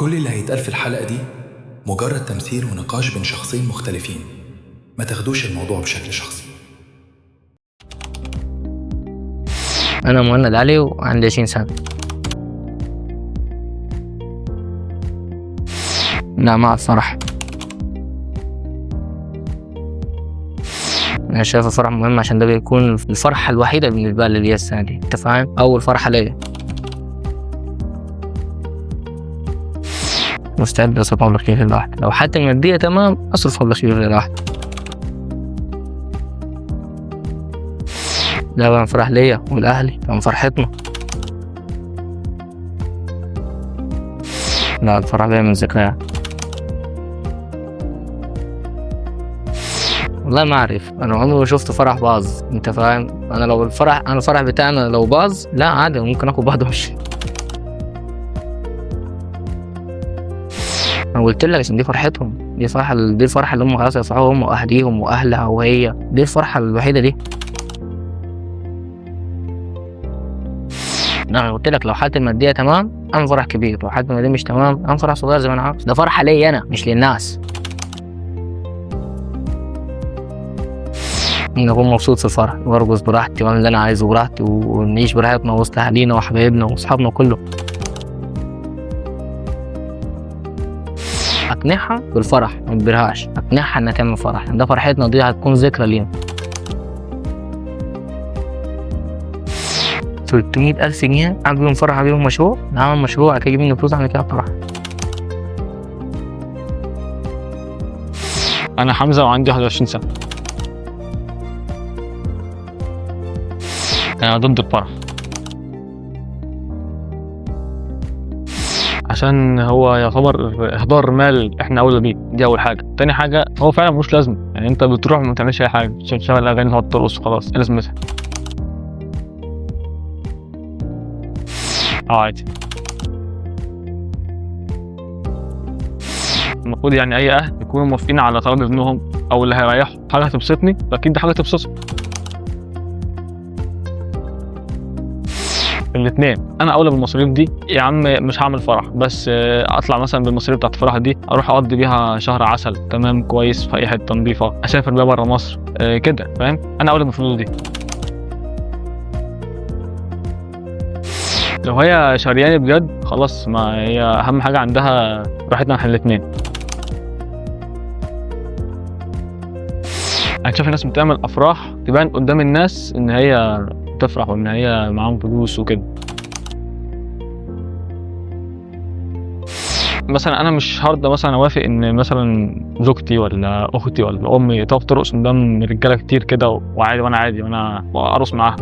كل اللي هيتقال في الحلقة دي مجرد تمثيل ونقاش بين شخصين مختلفين، ما تاخدوش الموضوع بشكل شخصي. أنا مهند علي وعندي 20 سنة. لا، مع الفرح. أنا شايف الفرح مهم عشان ده بيكون الفرحة الوحيدة بالنسبة لي ليا السنة دي، أنت فاهم؟ أول فرحة ليا. مستعد أصرف مبلغ كبير لوحدي، لو حتى المادية تمام أصرف مبلغ كبير لوحدي. لا بقى فرح ليا والأهلي، كان فرحتنا. لا، الفرح ليا من ذكريات. والله ما أعرف، أنا عمري ما شفت فرح باظ، أنت فاهم؟ أنا لو الفرح بتاعنا لو باظ لا عادي، ممكن آخد بعض وأمشي. أنا قلت لك عشان دي فرحتهم، دي الفرحة اللي هم خلاص يفرحوا هم وأهليهم وأهلها وهي، دي الفرحة الوحيدة دي. أنا قلت لك لو حالتي المادية تمام أعمل فرح كبير، لو حالتي المادية مش تمام أعمل فرح صغير زي ما أنا عاوز. ده فرحة ليا أنا مش للناس. إني أكون مبسوط في الفرح وأرقص براحتي وأعمل اللي أنا عايزه براحتي ونعيش براحتنا وسط أهالينا وحبايبنا وأصحابنا كله. أقنعها بالفرح ما تجبرهاش، أقنعها إنها تعمل فرح، ده فرحتنا دي هتكون ذكرى لينا. 300,000 جنيه أعمل بيهم فرح، أعمل بيهم مشروع، أعمل مشروع أجيب منه فلوس أعمل كده فرح. أنا حمزة وعندي 21 سنة. أنا ضد الفرح عشان هو يعتبر إهدار مال إحنا أولى بيه، دي أول حاجة. تاني حاجة هو فعلا ملوش لازمة، يعني أنت بتروح ما بتعملش أي حاجة، تشغل أغاني وتقعد ترقص وخلاص، إيه لازمتها؟ عادي. المفروض يعني أي أهل يكونوا موافقين على طلب ابنهم أو اللي هيريحه، حاجة هتبسطني أكيد دي حاجة تبسطه. الاثنين، انا اولى بالمصاريف دي يا عم، مش هعمل فرح بس اطلع مثلا بالمصاريف بتاعت الفرح دي اروح اقضي بيها شهر عسل تمام كويس في اي حته نظيفه، اسافر بيها بره مصر كده، فاهم؟ انا اولى بالفلوس دي. لو هي شرياني بجد خلاص، ما هي اهم حاجه عندها راحتنا احنا الاثنين. انا شايف الناس بتعمل افراح تبان قدام الناس ان هي تفرح وان هي معاهم فلوس وكده. مثلا انا مش هرضى مثلا اوافق ان مثلا زوجتي ولا اختي ولا امي تقف ترقص قدام رجاله كتير كده وعادي، وانا عادي وانا ارقص معاها.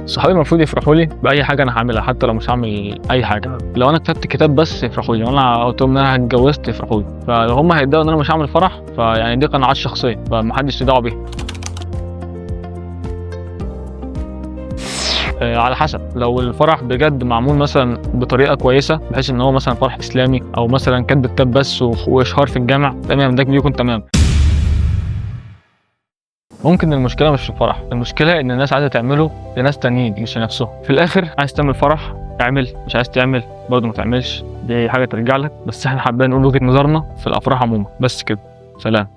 صحابي المفروض يفرحوا لي باي حاجه انا هعملها، حتى لو مش هعمل اي حاجه. لو انا كتبت كتاب بس يفرحوا لي، وانا قلت لهم ان انا اتجوزت يفرحوا لي. فلو هم هيتضايقوا ان انا مش هعمل فرح فيعني دي قناعات شخصيه، فمحدش له دعوه بيها. على حسب، لو الفرح بجد معمول مثلا بطريقه كويسه بحيث ان هو مثلا فرح اسلامي او مثلا كاتب كتاب بس واشهار في الجامع، تمام، ده بيكون تمام. ممكن المشكله مش في الفرح، المشكله ان الناس عايزه تعمله لناس تانيين مش لنفسهم. في الاخر عايز تعمل فرح اعمل، مش عايز تعمل برضه ما تعملش، دي حاجه ترجع لك. بس احنا حابين نقول وجهه نظرنا في الافراح عموما، بس كده. سلام.